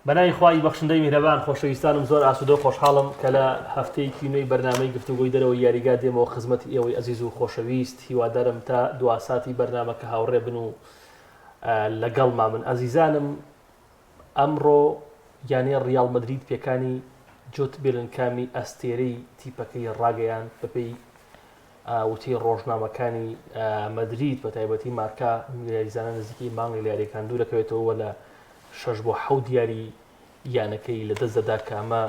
بەناوی خوای بەخشندەی میهرەبان خۆشەویستانم زۆر ئاسوودە و خۆشحاڵم کە لە هەفتەیەکی نوێی بەرنامەی گفتوگۆی دەرەوە یاریگا دێمەوە خزمەتی ئێوەی ئەزیز و خۆشەویست هیوادارم تا دواساتی بەرنامەکە هاوڕێ بن و لەگەڵما من ئەزیزانم ئەمڕۆ یانێ ڕیال مەدرید پێکانی جوت بێلنکامی ئەستێرەی تیپەکەی ڕاگەیان بەپێی وتی ڕۆژنامەکانی مەدرید بە تایبەتی مارکا یاریزانە نزیکی مانگی لە یاریەکان دوو دەکەوێتەوە لە 6 بۆ 7 دیاری یانەکەی لە دەست دەدا کە ئەمە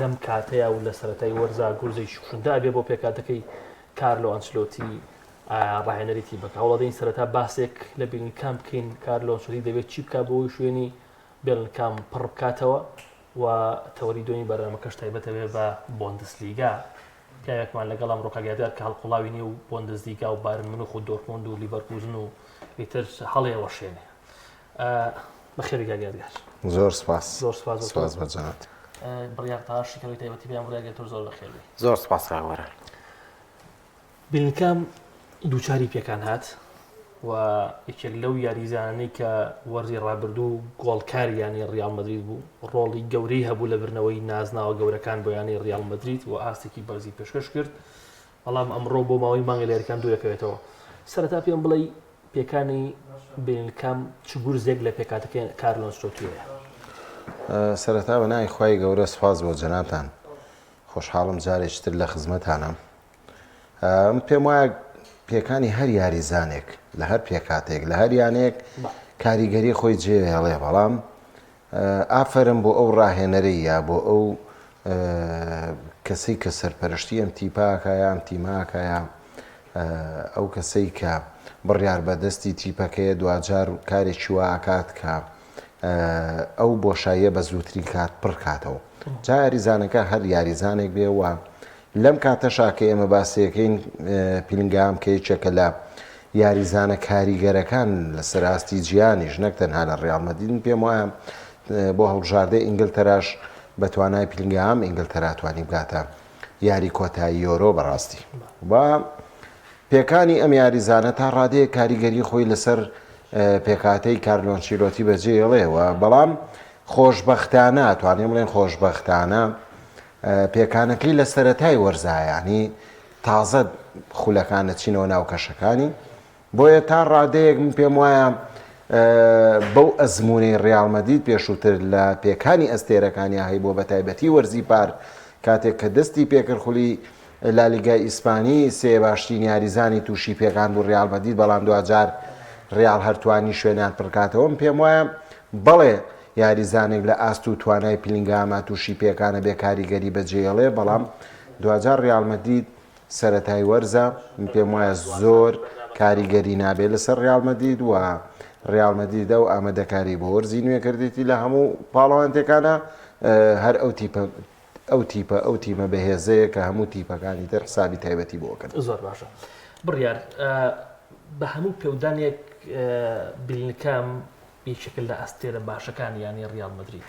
لەم کاتەیە و لە سەرەتای وەرزا گورزەی شوشندا بێ بۆ پێکاتەکەی کارلۆ ئەنچلۆتی ڕاهێنەری تیپەکە هەوڵەدەین سەرەتا باسێک لە بێلنکام بکەین کارلۆ ئەنچلۆتی دەبێت چی بکات بۆی شوێنی بێلنکام پڕ بکاتەوە و تەوەری دوێنی بەرنامەکەش تایبەتەوێ بە بۆندسلیگا پیاوێکمان لەگەڵ ئەمڕۆ کاگادار کە هەڵقوڵاوی نیە و بۆندسلیگا و بایرن مونیخ و دۆرتموند و لیڤەرکوزن و ئیتر هەڵەیەوە شوێنێ بەخێری کاگادار زۆر سپاس زۆر سپاس بەجانات بڕیار تاشی کەوەی تایبەتی پێیان بڕیارگەێتەوە زۆر بەخێر بێ زۆر سپاس کاوەرە بێلنکام دووچاری پێکان هات و یەکێک لەو یاریزانەی کە وەرزی ڕابردوو گۆڵکاریانی ڕیال مەدرید بوو ڕۆڵی گەورەی هەبوو لە برنەوەی نازناوە گەورەکان بۆیانی ڕیال مەدرید و ئاستێکی بەرزی پێشکەش کرد بەڵام ئەمڕۆ بۆ ماوەی مانگی لە یاریەکان دوو دەکەوێتەوە سەرەتا پێم بڵێ پێکانی بێلنکام چ گورزێک لە پێکاتەکە کارلۆ ئەنچلۆتیەیە سەرەتا بەناوی خوای گەورە سپاس بۆ جەنابان خۆشحاڵم جارێکتر لە خزمەتانە پێم وایە پێکانی هەر یاریزانێک لە هەر پێکاتێک لە هەر یانێک کاریگەری خۆی جێهێڵێ بەڵام ئافرم بۆ ئەو ڕاهێنەرەی یا بۆ ئەو کەسەی کە سەرپەرشتی ئەم تیپاکە یا ئەم تیماکە یا ئەو کەسەی کە بڕیار بەدەستی تیپەکەیە دوجار کارێکی وا ئاکات کە ئەو بۆشاییە بە زووتری کات پڕ کاتەوە جا یاریزانەکە هەر یاریزانێک بێ وە لەم کاتەشا کە ئێمە باسیەکەین پیلنگام کە یەکێکە لە یاریزانە کاریگەرەکان لە سەراستی جیانیش نەک تەنها لە ڕیال مەدرید پێم وایە بۆ هەڵبژاردەی ئینگلتەراش بە توانای پیلنگام ئینگلتەرا توانی بگاتە یاری کۆتایی یۆرۆ بەڕاستی و پێکانی ئەم یاریزانە تا ڕادەیە کاریگەری خۆی لەسەر پێکاتەی کارلۆ ئەنچلۆتی بەجێهێڵێەوە بەڵام خۆشبەختانە توانێم بڵێن خۆشبەختانە پێکانەکەی لە سەرەتای وەرزایانی تازە خولەکانە چینەوە ناو کەشەکانی بۆیە تا ڕادەیەک من پێم وایە بەو ئەزمونەی ڕیال مەدرید پێشووتر لە پێکانی ئەستێرەکانی هەی بۆ بەتایبەتی وەرزی پار کاتێک کە دەستی پێکرد خولی لالیگای ئیسپانی سێ باشترین یاریزانی تووشی پێکان بوو ڕیال مەدرید بەڵام دوجار ڕیال هەرتوانی شوێنیان پڕکاتەوە پێم وایە بەڵێ یاریزانێک لە ئاست و توانای پیلنگامە تووشی پێکانە بێ کاریگەری بەجێڵێ بەڵام دوجار ڕیال مەدرید سەرەتای وەرزە پێم وایە زۆر کاریگەری نابێت لەسەر ڕیال مەدرید و ڕیال مەدریدە و ئامادەکاری بۆ وەرزی نوێ کردێتی لە هەموو پاڵەوانتێکانە هەر ئەو تیمە بەهێزەیە کە هەموو تیپەکانی تر حسابی تایبەتی بۆکەن زۆر باشە بڕیار بە هەموو پێودانێک بێلنکام یەکێکل لە ئەستێرە باشەکان یانی ڕیال مەدرید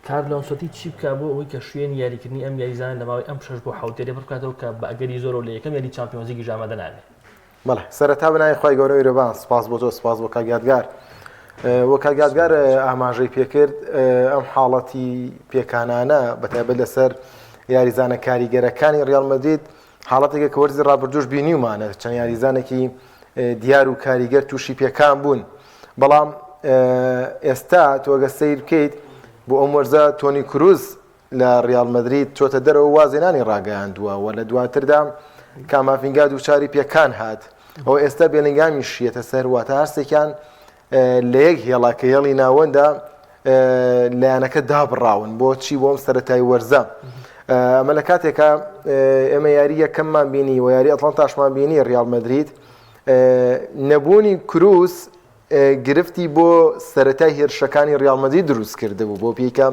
کارلۆ ئەنچلۆتی چی بکە بۆ ئەوەی کە شوێن یاریکردنی ئەم یاریزانە لە ماوەی ئەم 6 بۆ 7 دیاری بکاتەوە کە بە ئەگەری زۆرەوە لە یەکەم یاری چامپیۆنز لیگی ژامادە نابێت بەڵێ سەرەتا بەناوی خوای گەورە میهرەبان سپاس بۆ تۆ سپاس بۆ کاگادگار وە کاگادگار ئاماژەی پێکرد ئەم حاڵەتی پێکانانە بەتایبەت لەسەر یاریزانە کاریگەرەکانی ڕیال مەدرید حاڵەتێکە کە وەرزی ڕابردووش بینیومانە چەند یاریزانێکی دیار و کاریگەر تووشی پێکان بوون بەڵام ئێستا تۆگە سیر بکەیت بۆ ئەم وەرزە تۆنی کروز لە ڕیال مەدرید چۆتە دەرەوە وازێنانی ڕاگەیاندووە و لە دواتردا کامافینگا دووچاری پێکان هات ئەو ئێستا بێلینگامی شیەتە سەر واتە هەرسێکیان لە یەک هێڵا کە هێڵی ناوەندا لایەنەکە دابڕاون بۆ چی بۆم سەرەتای وەرزە ئەمە لە کاتێکە ئێمە یاری یەکەممان بینی و یاری ئەتڵانتاشمان بینی ڕیال مەدرید نەبوونی کروز گرفتی بۆ سەرەتای هێرشەکانی ڕیال مەدرید دروست کردبوو بۆ پێیکە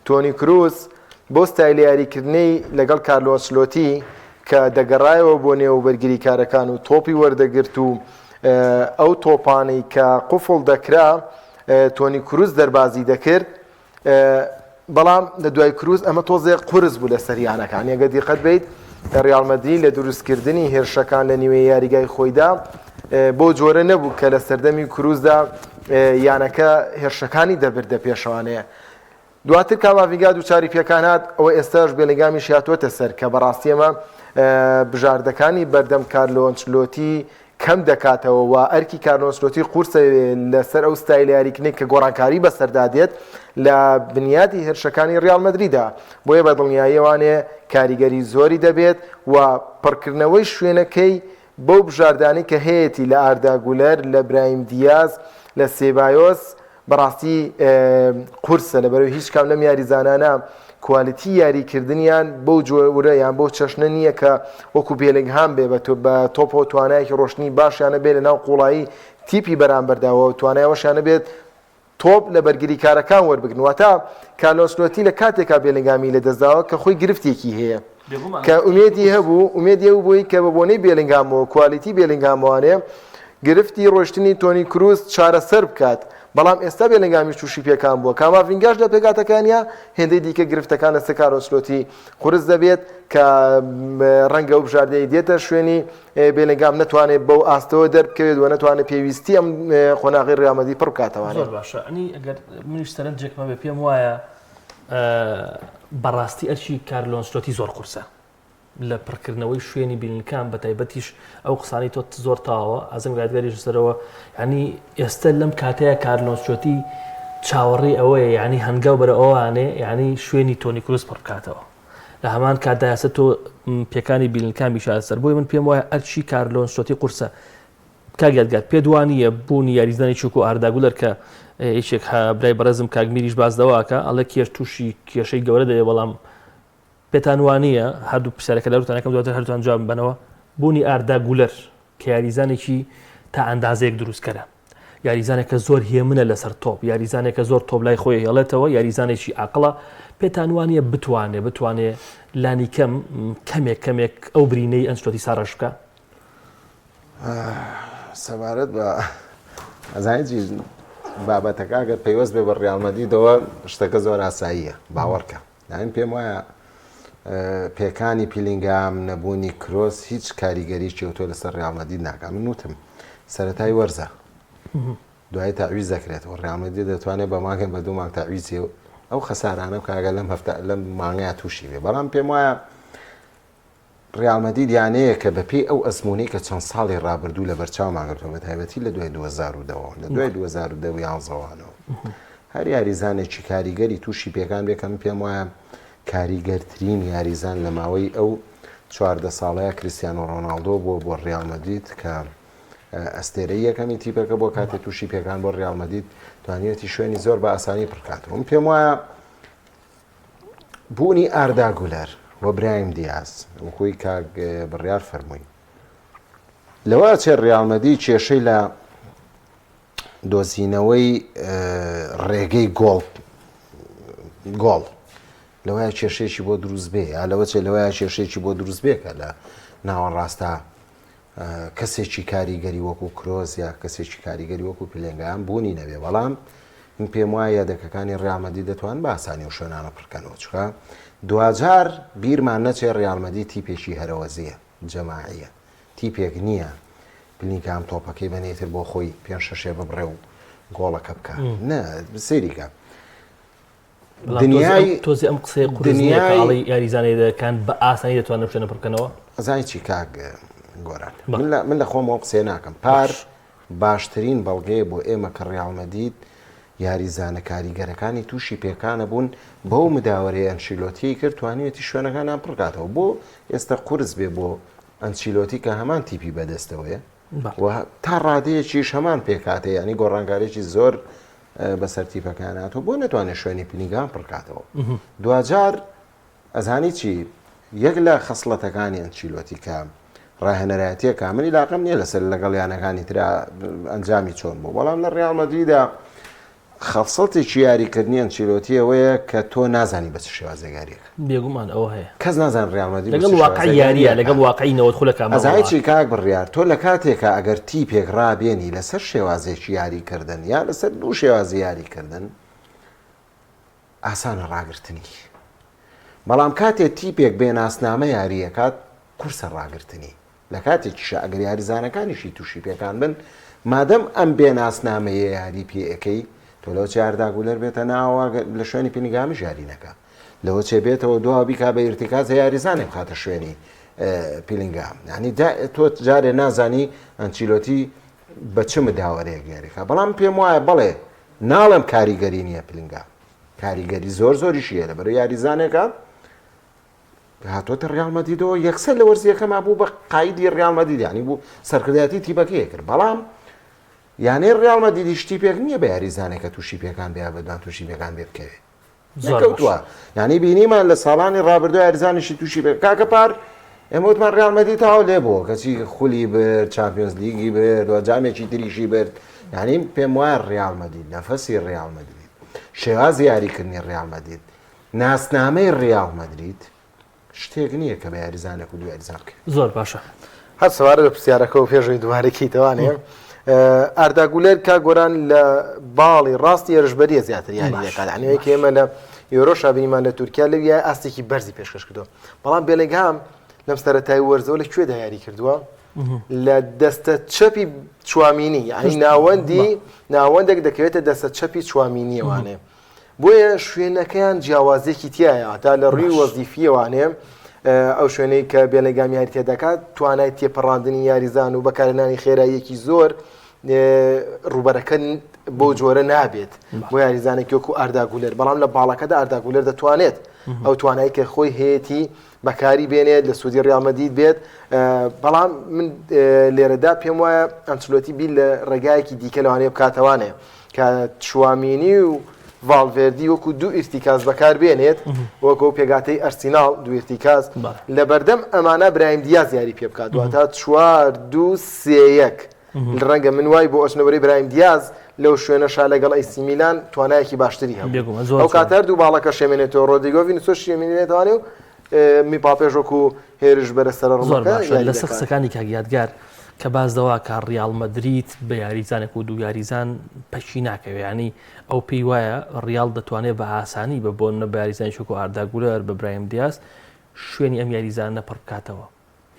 تۆنی کروز بۆ ستایلی یاریکردنەی لەگەڵ کارلۆ ئەنچلۆتی کە دەگەڕایەوە بۆ نێوبەرگری کارەکان و تۆپی وەردەگرت و ئەو تۆپانەی کە قوفڵ دەکرا تۆنی کروز دەربازی دەکرد بەڵام لە دوای کروز ئەمە تۆزێ قورس بوو لە سەریانەکان ئەگە دیقەت بیت ڕیال مەدرید لە دروستکردنی هێرشەکان لە نیوەی یاریگای خۆیدا بۆ جۆرە نەبوو کە لە سەردەمی کروزدا یانەکە هێرشەکانی دەبردە پێشەوانەیە دواتر کاماڤینگا دووچاری پێکان هات ئەوە ئێستاش بێلینگامی شاتوۆتە سەر کە بەڕاستی ئێمە بژاردەکانی بەردەم کارلۆ ئەنچلۆتی کەم دەکاتەوە و ئەرکی کارلۆ ئەنچلۆتی قورسە لەسەر ئەو ستایل یاریکردنی کە گۆڕانکاری بەسەردادێت لە بنیادی هێرشەکانی ڕیال مەدریدا بۆیە بە دڵنیاییەوانێ کاریگەری زۆری دەبێت و پڕکردنەوەی شوێنەکەی بەو بژاردانی کە هەیەی لە ئاردا گولەر لە برایم دیاز لە سێبایۆس بەڕاستی قورسە لەبەرەوەی هیچ کام لەم یاریزانانە کوالیتی یاریکردنیان بەو جۆرە یان بۆ چەشنە نییە کە وەکو بێلینگهام بێ بە تۆپ و توانایەکی ڕۆشنی باشیانە بێت لە ناو قوڵایی تیپی بەرامبەرداوە توانایەوەشیانە بێت تۆپ لە بەرگری کارەکان وەربگرن واتە کارلۆ ئەنچلۆتی لە کاتێکا بێلینگامی لە دەستداوە کە خۆی گرفتێکی هەیە کە ئومێدی هەبوو ئومێدی بووی کە بە بۆنەی بێلینگامەوە کوالیتی بێلینگامەوانێ گرفتی ڕۆشتنی تۆنی کروس چارەسەر بکات بەڵام ئێستا بێلینگامی تووشی پێکان بووە کاماڤینگاش لە پێکاتەکانیا هێندەی دیکە گرفتەکان لەسەر کارلۆ ئەنچلۆتی قورس دەبێت کە ڕەنگە ئەو بژاردەی دێتە شوێنی بێلینگام نەتوانێت بەو ئاستەوە دەربکەوێت و نەتوانێت پێویستی ئەم قۆناغی ڕیال مەدرید پڕ بکاتەوانێت. زۆر باشە ئەنی ئەگەر منیش سەرنجێکمە بێ پێم وایە بەڕاستی ئەرکی کارلۆ ئەنچلۆتی زۆر قورسە لە پڕکردنەوەی شوێنی بینەکان بە تایبەتیش ئەو قسانی تۆ زۆر تاوە ئازم گادگەریش سەرەوە ینی ئێستا لەم کاتەیە کارلۆ ئەنچلۆتی چاوەڕێی ئەوەیە ینی هەنگاو بەرە ئەوانێ ینی شوێنی تۆنی کروس پڕ بکاتەوە لە هەمان کاتدا ئێستا تۆ پێکانی بینەکان بیشارە سەر بۆی من پێم وایە ئەرچی کارلۆ ئەنچلۆتی قورسە کاگەدگات پێ دوانیە بوونی یاریزانی چووکو ئاردا گولەر کە هیچێک برای بەڕێزم کاگمیریش بازدەواکە ئەڵە کێش تووشی کێشەی گەورە دەیە بەڵام پێتان وانە هەردوو پرسیارەکە لەوتانەکەم دواتر هەردووان جواب بنەوە بوونی ئاردا گولەر کە یاریزانێکی تا ئەندازەیەک دروستکەرە یاریزانێکە زۆر هێمنە لەسەر تۆپ یاریزانێکە زۆر تۆپ لای خۆی هێڵێتەوە یاریزانێکی عاقڵە پێتان وانە بتوانێت لانی کەم کەمێک ئەو برینەی ئەنچلۆتی ساڕەش بکە سەبارەت بە ئەزانیی بابەتەکە ئەگەر پەیوەست بێ بە ڕیال مەدریدەوە شتەکە زۆر ئاساییە باوەڕکە داین پێم وایە پێکانی پیلینگام نەبوونی کرۆس هیچ کاریگەریی ئۆتۆ لەسەر ڕیال مەدرید ناکات من وتم سەرەتای وەرزە دوای تاویز دەکرێتەوە ڕیال مەدرید دەتوانێت بە مانگێک بە دوو مانگ تاویزی ئەو خەسارانە و کاگە لەم مانگەیە تووشی بێ بەڵام پێم وایە ڕیال مەدرید یانەیە کە بەپێی ئەو ئەزمموی کە چەند ساڵی ڕابردوو لە بەرچاو ماگرتەوە بە تایبەتی لە دوای 2010 لە دوای 2011 هەر یاریزانێکی کاریگەری تووشی پێکان بێ کە من پێم وایە کاریگەرترین یاریزان لە ماوەی ئەو 14 ساڵەیە کریستیانۆ ڕۆناڵدۆ بۆ ڕیال مەدرید کە ئەستێرەی یەکەمی تیپەکە بۆ کاتێ تووشی پێکان بۆ ڕیال مەدرید توانێتی شوێنی زۆر بە ئاسانی پڕکاتەوە من پێم وایە بوونی ئاردا گولەر وە برایم دیاز وەکوی کاک بڕیار فەرمووی لەوە چێ ڕیال مەدرید کێشەی لە دۆزینەوەی ڕێگەی گۆڵ لەوەیە کێشەیەکی بۆ دروست بێ یا لەوە چێ لەوەیە کێشەیەکی بۆ دروست بێ کە لە ناوەڕاستە کەسێکی کاریگەری وەکو کرۆز یا کەسێکی کاریگەری وەکو پلێنگیان بوونی نەبێ بەڵام من پێم وایە یادەکەکانی ڕیال مەدرید دەتوان بە ئاسانی و شوێنانە پڕکەنەوە چکە دوجار بیرمان نەچێ ڕیال مەدرید تیپێکی هەرەوەزیە جەماعیە تیپێک نییە پلینگام تۆپەکەی بەنێتر بۆ خۆی پێنج شەشێ ببڕێ و گۆڵەکە بکە نە سێریکە دنیای تۆزی ئەم قسەی قورسنیەکەڵی یاریزانەی دەکەن بە ئاسانی دەتوانن شوێنە پڕکەنەوە ئەزانی چی کاک گۆران من لە خۆمەوە قسێ ناکەم پار باشترین بەڵگەیە بۆ ئێمە کە ڕیال مەدرید یاریزانە کاریگەرەکانی تووشی پێکانە بوون بەو مداوەرەیە ئەنچیلۆتی کرد توانێتی شوێنەکانیان پڕکاتەوە بۆ ئێستا قورس بێ بۆ ئەنچیلۆتی کە هەمان تیپی بەدەستەوەیە تا ڕادەیەکیش هەمان پێکاتێ ینی گۆڕانکارێکی زۆر بەسەر تیپەکاناتەوە بۆ نەتوانێت شوێنی پلینگام پڕکاتەوە دوجار ئەزانی چی یەک لە خەسڵەتەکانی ئەنچیلۆتی کە ڕاهێنەرایەتیە کاملی لاقم نییە لەسەر لەگەڵیانەکانی ترا ئەنجامی چۆن بوو بەڵام لە ڕیال مەدریددا خەسڵەتێکی یاریکردنی ئەنچیلۆتی ئەوەیە کە تۆ نازانی بە چ شێوازێگاریەکە بێگومان ئەوە هەیە کەس نازان ڕیال مەدرید لەگەڵ واقعی یاریە لەگەڵ واقعی نەوەت خولەکە ئەزای چی کاک بڕیار تۆ لە کاتێکە ئەگەر تیپێک ڕابێنی لەسەر شێوازێکی یاریکردن یا لەسەر دوو شێوازی یاریکردن ئاسانە ڕاگرتنی بەڵام کاتێک تیپێک بێناسنامە یاریەکات کورسە ڕاگرتنی لە کاتێکیشە ئەگەر یاریزانەکانیشی تووشی پێکان بن مادەم ئەم بێناسنامەیە یاری پێەکەی تۆ لەو چارداگولەر بێتە ناوە لە شوێنی پینیگامی ژاری نەکە لەوە چێ بێتەوە دو بیکا بە ئیرتیکاز یاریزانێ بخاتە شوێنی پیلنگام ینی تۆ جارێ نازانی ئەنچیلۆتی بە چ مداوەرەیەک یاریکە بەڵام پێم وایە بڵێ ناڵم کاریگەری نییە پلنگام کاریگەری زۆریشیە لە بەرە یاریزانێکە هاتۆتە ڕیال مەدریدەوە یەکسەر لە وەرزیەکەما بوو بە قایدی ڕیال مەدرید ینی بوو سەرکردایەتی تیپەکەیە کرد بەڵام یانەی ڕیال مەدریدی شتی پێک نییە بە یاریزانێکە تووشی پێکان بیا بەدوان تووشی پێکان بێ بکەوێت نەکەوتووە ینی بینیمان لە ساڵانی ڕابردوو یاریزانیشی تووشی پێ کاکە پار ئێمە وتمان ڕیال مەدرید تاوا لێ بووە کەچی خولی برد چامپیۆنز لیگی برد و جامێکی تریشی برد ینی پێم وایە ڕیال مەدرید نەفەسی ڕیال مەدرید شێوازی یاریکردنی ڕیال مەدرید ناسنامەی ڕیال مەدرید شتێک نییە کە بە یاریزانێک و دو یاریزان بکەوێت زۆر باشە هەر سەوارە لە پرسیارەکە و پێشەوەی دووارێکی توانێ ئاردا گولەر کا گۆران لە باڵی ڕاستی ێرشبەریە زیاتر یاریەکە عنوەیە کە ئێمە لە یۆرۆ بینیمان لە تورکیا لەویە ئاستێکی بەرزی پێشکەش کردووە بەڵام بێلێنگهام لەم سەرەتای وەرزەوە لە کوێدا یاری کردووە لە دەستە چەپی چوامینی یعنی ناوەندێک دەکەوێتە دەستە چەپی چوامینیەوانێ بۆیە شوێنەکەیان جیاوازێکی تایە تا لە ڕووی وەزیفیەوانێ ئەو شوێنەی کە بێلەنگام یاری تێدەکات توانای تێپەڕاندنی یاریزان و بەکارهێنانی خێراییەکی زۆر ڕوبەرەکە بۆ جۆرە نابێت بۆ یاریزانێکی وەکو ئاردا گولەر بەڵام لە باڵەکەدا ئاردا گولەر دەتوانێت ئەو توانایی کە خۆی هەیەی بەکاری بێنێت لە سوودی ڕیال مەدرید بێت بەڵام من لێرەدا پێم وایە ئەنچلۆتی بیر لە ڕێگایەکی دیکە لەوانەیە بکاتەوانێ کە چوامینی و ڤالڤێردی وەکو دوو ئیرتیکاز بەکار بێنێت وەکو پێگاتەی ئەرسیناڵ دوو ئیرتیکاز لە بەردەم ئەمانە برایم دیاز یاری پێ بکات دواتە 4-2-3-1 ڕەنگە من وای بۆ ئەچنەوەری برایم دیاز لەو شوێنەشا لەگەڵ ئەیسی میلان توانایەکی باشتری هەبوو ئەو کاتەر دوو باڵەکە شێمێنێتەوە ڕۆدریگۆ ڤینیسیۆس شێمێنێتوانێ و میپاپێژ وەکو هێرش بەرە سەر ڕۆژەکە لە سەر قسەکانی کاگیادگار کە باز دەوا کە ڕیال مەدرید بە یاریزانێک و دوو یاریزان پەچی ناکەوێت ینی ئەو پێی وایە ڕیال دەتوانێت بە ئاسانی بە بۆ بە یاریزانی شوکو ئاردا گولەر بە برایم دیاز شوێنی ئەم یاریزان نەپڕ بکاتەوە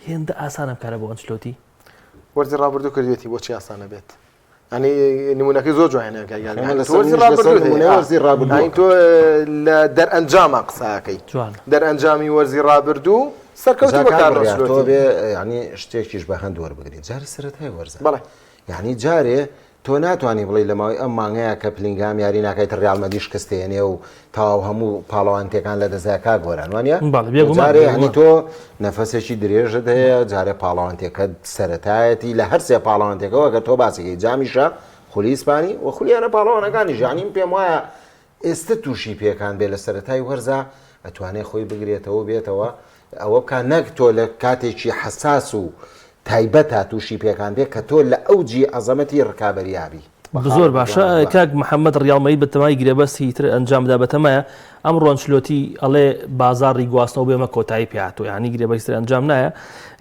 هێندە ئاسانم کارە بۆ ئەنچلۆتی وەرزی ڕابردوو کردوێتی بۆچی ئاسانە بێت ئەنی نمونونەکەی زۆر جوانە تۆ لە دەرئەنجامە قساکەی دەرئەنجامی وەرزی ڕابردوو سەرکەوتی بەکار بێ ینی شتێکیش بە هەند وەربگرین جاری سەرەتای وەرزە بەڵێ یعنی جارێ تۆ ناتوانانی بڵێ لە ماوەی ئەم مانگەیە کە پلنگام یاری ناکەیت ڕیال مەدرید شکستێنێ و تاو هەموو پاڵەوانتێکان لە دەزایکا گۆران وانە جارێ ینی تۆ نەفەسێکی درێژت هەیە جارێ پاڵەوانتێکە سەرەتایەتی لە هەر سێ پاڵەوانتێکەوە کە تۆ باسێکی جامیشە خولی ئیسپانی و خولیانە پاڵەوانەکانی ژانیم پێم وایە ئێستا تووشی پێکان بێ لە سەرەتای وەرزە ئەتوانێت خۆی بگرێتەوە بێتەوە ئەوە بکە نەک تۆ لە کاتێکی حساس و تایبەت تووشی پێکان بێت کە تۆ لە ئەوجی عەزەمەتی ڕکابەریابی زۆر باشە کاک محەممەد ڕیال مەدرید بەتەمای گرێبەستی تر ئەنجامدا بەتەمایە ئەم ڕۆنچلۆتی ئەڵێ بازاڕی گواستنەوە بێمە کۆتایی پێهاتوو یعنی گرێبەستر ئەنجام نایە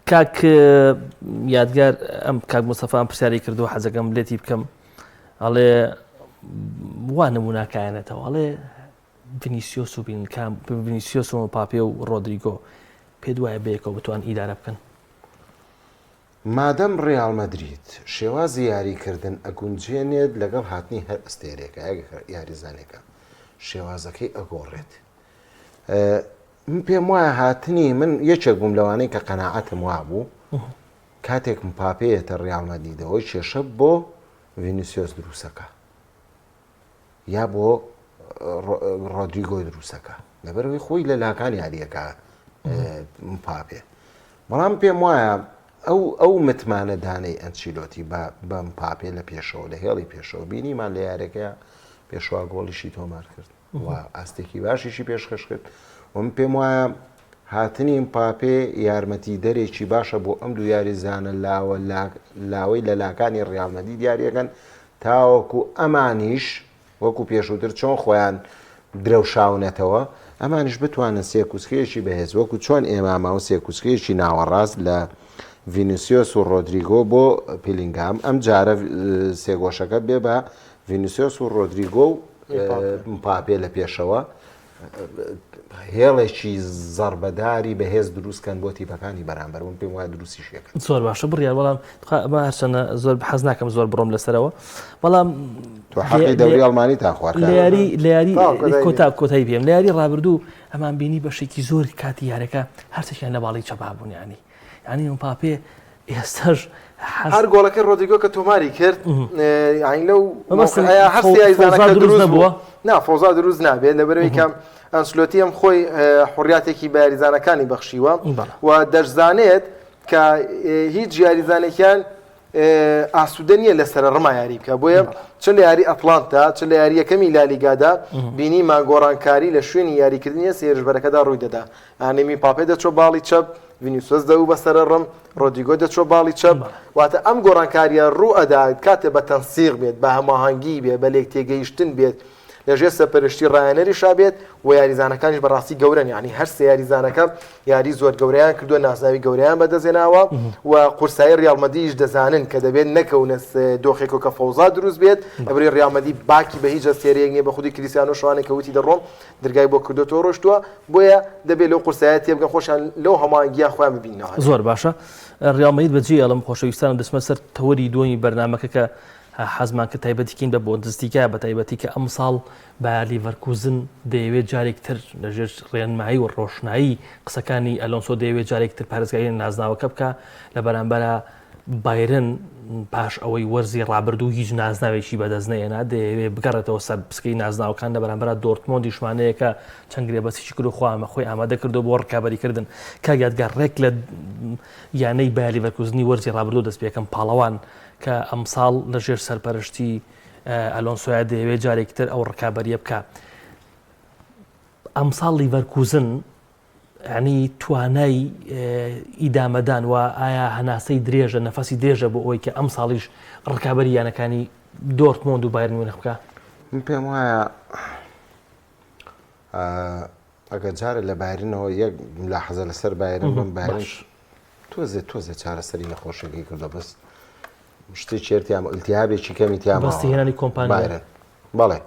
کاک یادگار ئەم کاک مستەفا پرسیاری کردو حەزەکەم لێتی بکەم ئەڵێ وا نموناکایەنێتەوە ئەڵێ ڤینیسیۆس و ڤینیسیۆس و پاپێ و ڕۆدریگۆ پێ دوایە بەیەکەوە بتوان ئیدارە بکەن مادەم ڕیال مەدرید شێوازی یاریکردن ئەگونجێنێت لەگەڵ هاتنی هەر ئەستێرێکە یاریزانێکە شێوازەکەی ئەگۆڕێت من پێم وایە هاتنی من یەکێک بووم لەوانەی کە قەناعەتم وا بوو کاتێک مپاپەیەتە ڕیال مەدریدەوەی کێشە بۆ ڤینیسیۆس دروستەکە یا بۆ ڕۆدریگۆ دروستەکە لەبەرەوەی خۆی لە لاکان یاریەکە مپاپێ بەڵام پێم وایە ئەو متمانە دانەی ئەنچیلۆتی بە مپاپێ لە پێشەوە لە هێڵی پێشەوە بینیمان لە یارەکەیە پێشوا گۆڵیشی تۆمار کرد و ئاستێکی باشیشی پێشکەش کرد و من پێم وایە هاتنی مپاپێ یارمەتی دەرێکی باشە بۆ ئەم دوو یاریزانە لاوەی لە لاکانی ڕیال مەدرید دیارەکەن تاوەکو ئەمانیش وەکو پێشووتر چۆن خۆیان درەوشاونەتەوە ئەمانش بتوانن سێکوچکەیەکی بەهێز وەکو چۆن ئێماماوە سێکوچکەیەکی ناوەڕاست لە ڤینیسیۆس و ڕۆدریگۆ بۆ پیلینگام ئەم جارە سێگۆشەکە بێ بە ڤینیسیۆس و ڕۆدریگۆ و مپاپێ لە پێشەوە هێڵێکی زەربەداری بەهێز دروستکەن بۆ تیپەکانی بەرامبەر من پێم وایە دروستی شێکن زۆر باشە بڕیار بەڵام هەرچەنە زۆر حەز ناکەم زۆر بڕۆم لەسەرەوە بەڵام تۆ حەقی دەوری ئەڵمانی تا خوارد لە یاری کۆتایی پێم لە یاری ڕابردوو ئەمان بینی بەشێکی زۆری کاتی یارەکە هەرچێکیان لە باڵی چەپا بوون ینی مپاپێ ئێستاش هەر گۆڵەکە ڕۆدیگۆ کە تۆماری کرد لەو هەرسیزانەکە دروست بووە فۆزا دروست نابێت لەبەرەوەی کەم ئەنسلۆتی ئەم خۆی حڕیاتێکی بە یاریزانەکانی بەخشیوە و دەشزانێت کە هیچ یاریزانێکیان ئاسوودە نیە لەسەر ڕما یاری بکە بۆیە چ لە یاری ئەتلانتا چ لە یاری یەکەمی لالیگادا بینی ماگۆڕانکاری لە شوێنی یاریکردنیە سێژبەرەکەدا ڕووی دەدا ئانێمی پاپێ دەچۆ باڵی چەپ ڤینیسیۆس دەو بەسەرە ڕم ڕۆدیگۆ دەچۆ باڵی چەپ واتە ئەم گۆڕانکاریە ڕوو ئەدا کاتێ بە تەنسیق بێت بە هەماهەنگی بێت بە لێک تێگەیشتن بێت لەژێر سەرپەرشتی ڕایەنەری شابێت و یاریزانەکانیش بەڕاستی گەورەن یعنی هەر سێ یاریزانەکە یاری زۆر گەورەیان کردووە ناسناوی گەورەیان بەدەستێناوە و قورسایی ڕیالمەدیش دەزانن کە دەبێت نەکەونە دۆخێک کە فەوزا دروست بێت ئەبری ڕیالمەدی باکی بە هیچ جەستێرەیەک نییە بە خودی کریستیانۆ شوانێک کە وتی دەڕۆم دەرگای بۆ کردوتەوە ڕۆشتووە بۆیە دەبێت لەو قورسایە تێبگە خۆشیان لەو هەمانگیان خۆیان ببینەوە زۆر باشە ڕیالمەدید بەجێ ئەڵم خۆشەویستانم دەچمە سەر تەوەری دووەمی بەرنامەکە کە حەزمان کە تایبەتیکەین بە بۆندسلیگا بە تایبەتی کە ئەم ساڵ بە لیڤەرکوزن دەیەوێت جارێکتر لەژێر ڕێنمایی و ڕۆشنایی قسەکانی ئەلۆنسۆ دەیەوێت جارێکتر پارێزگای نازناوەکە بکە لە بەرامبەرە بایرن پاش ئەوەی وەرزی ڕابردوو هیچ نازناوێکی بەدەست نەهێنا دەیەوێت بگەڕێتەوە سەر پسکەی نازناوەکان لە بەرامبەرە دۆرتمۆندی شمانەیە کە چەند گرێبەسیی کرد و خۆی ئامادە کردو بۆ ڕکابەریکردن کە یادگار ڕێک لە یانەی با لیڤەرکوزنی وەرزی ڕابردوو دەست پێکەم پاڵەوان کە ئەمساڵ لەژێر سەرپەرشتی ئەلۆنسۆیا دەیەوێت جارێکتر ئەو ڕکابەریە بکە ئەمساڵ لیڤەرکوزن ینی توانای ئیدامەدان و ئایا هەناسەی درێژە نەفەسی درێژە بۆ ئەوەی کە ئەم ساڵیش ڕکابەری یانەکانی دۆرتمۆند و بایرن میونخ بکە من پێم وایە ئەگەر جارە لە بایرنەوە یەک ملاحەزە لەسەر بایرن بم بایرن تۆزێ چارەسەری نەخۆشەکەی کردو بەس شتی چێرتیان ئیلتیهابێکی کەمی تیام بەستی هێنانی کۆمپانیا بایرن بەڵێ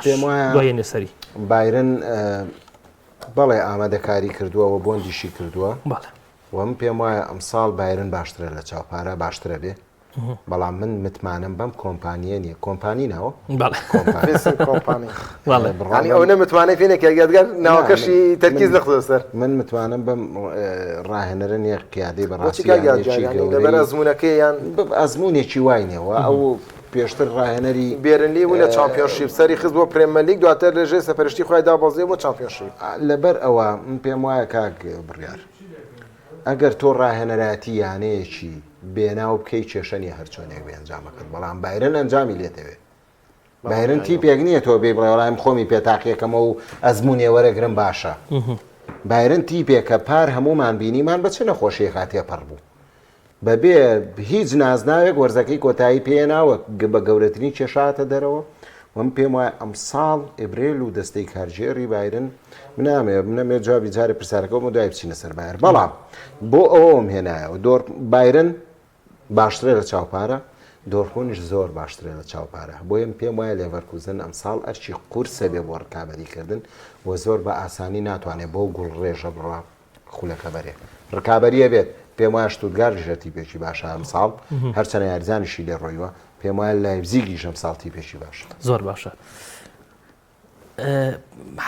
پێم وایە دوای نەسەری بایرن بەڵێ ئامادەکاری کردووە و بۆندیشی کردووە و من پێم وایە ئەمساڵ بایرن باشترە لە چاوپارە باشترە بێ بەڵام من متمانم بەم کۆمپانیە نییە کۆمپانی ناوە ئەو نەمتوانێت پێێنێک یادگار ناوەکەشی تەرکیز نەخدە سەر من متوانم بەم ڕاهێنەرە نیە قیادەی بەڕاستی لەبەر ئەزمونونەکەیان ئەزمونێکی وای نیەوە ئەو پێشتر ڕاهێنەری بێرنلی بوو لە چامپیۆنشیپ سەری خست بۆ پرێمەلیگ دواتر لەژێر سەرپەرشتی خۆی دابەزێ بۆ چامپیۆنشیپ لەبەر ئەوە من پێم وایە کاک بڕیار ئەگەر تۆ ڕاهێنەراتی یانەیەکی بێناو بکەی کێشەنی هەرچۆنێک بێ ئەنجامەکەت بەڵام بایرن ئەنجامی لێتەوێ بایرن تیپێک نییە تۆ بێ بڵێڵایم خۆمی پێتاقیەکەمە و ئەزمونێ وەرەگرم باشە بایرن تیپێکە پار هەمومان بینیمان بە چ نەخۆشیە خاتێ پەڕ بوو بەبێ هیچ نازناوێک وەرزەکەی کۆتایی پێێناوە بە گەورەترین کێشاتە دەرەوە وەم پێم وایە ئەم ساڵ ئێبرێل و دەستەی کارژێری بایرن منەمێ جوابی جارێ پرسیارەکەم و دوای بچینە سەر بایر بەڵام بۆ ئەوەم هێنایەوە دۆر بایرن باشترە لە چاوپارە دۆرخۆنیش زۆر باشترە لە چاوپارە بۆیە پێم وایە لێڤەرکوزن ئەم ساڵ ئەرچی قورسە بێ بۆ ڕکابەریکردن و زۆر بە ئاسانی ناتوانێت بۆ گوڵ ڕێژە بڕە خولەکە بەرێ ڕکابەریە بێت پێم وایە شتوتگار ژەتی پێکی باشە ئەم ساڵ هەرچەنە یاریزانیشی لێ ڕۆیوە پێم وایە لایپزیگیش ئەم ساڵتی پێشی باشە زۆر باشە